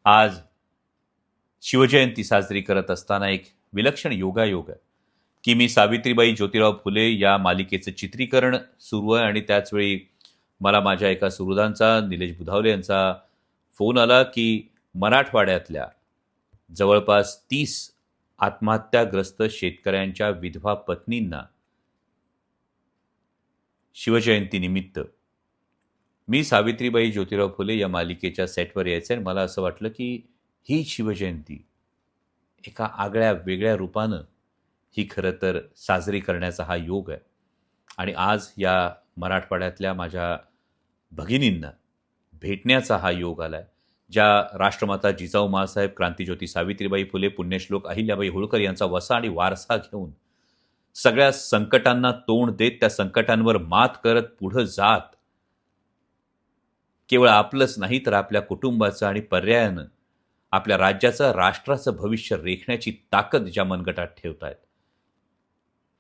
आज शिवजयंती साजरी करत असताना एक विलक्षण योगायोग आहे की मी सावित्रीबाई ज्योतिराव फुले या मालिकेचं चित्रीकरण सुरू आहे आणि त्याचवेळी मला माझ्या एका सुहृदांचा निलेश बुधावले यांचा फोन आला की मराठवाड्यातल्या जवळपास 30 आत्महत्याग्रस्त शेतकऱ्यांच्या विधवा पत्नींना शिवजयंतीनिमित्त मी सावित्रीबाई ज्योतिराव फुले या मालिकेच्या सेटवर यायचं आणि मला असं वाटलं की ही शिवजयंती एका आगळ्या वेगळ्या रूपानं ही खरं तर साजरी करण्याचा हा योग आहे. आणि आज या मराठवाड्यातल्या माझ्या भगिनींना भेटण्याचा हा योग आला आहे, ज्या राष्ट्रमाता जिजाऊ माँसाहेब, क्रांतिज्योती सावित्रीबाई फुले, पुण्यश्लोक अहिल्याबाई होळकर यांचा वसा आणि वारसा घेऊन सगळ्या संकटांना तोंड देत त्या संकटांवर मात करत पुढं जात केवळ आपलंच नाही तर आपल्या कुटुंबाचं आणि पर्यायानं आपल्या राज्याचं, राष्ट्राचं भविष्य रेखण्याची ताकद ज्या मनगटात ठेवत आहेत,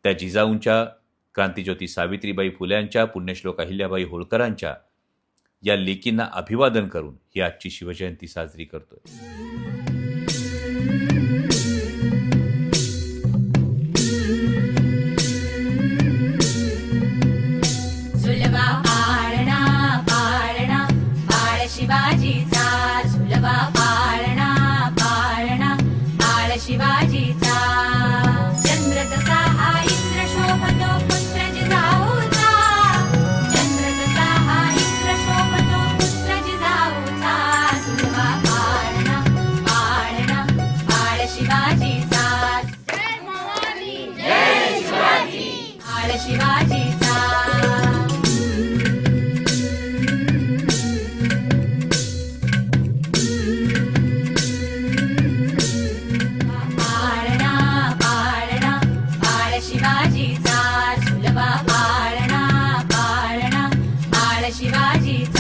त्या जिजाऊंच्या, क्रांतिज्योती सावित्रीबाई फुल्यांच्या, पुण्यश्लोक अहिल्याबाई होळकरांच्या या लेकींना अभिवादन करून ही आजची शिवजयंती साजरी करतोय. शिवाजीचा चंद्र तसा हा इंद्र शोभतो पुत्र जिजाऊचा, चंद्र तसा हा इंद्र शोभतो पुत्र जिजाऊचा. सुलभा पाळणा पाळणा बाळ शिवाजीचा, जय भवानी जय शिवाजी, बाळ शिवाजीचा. शिवाजीचा सुलभा पाळणा पाळणा बाळ शिवाजीचा.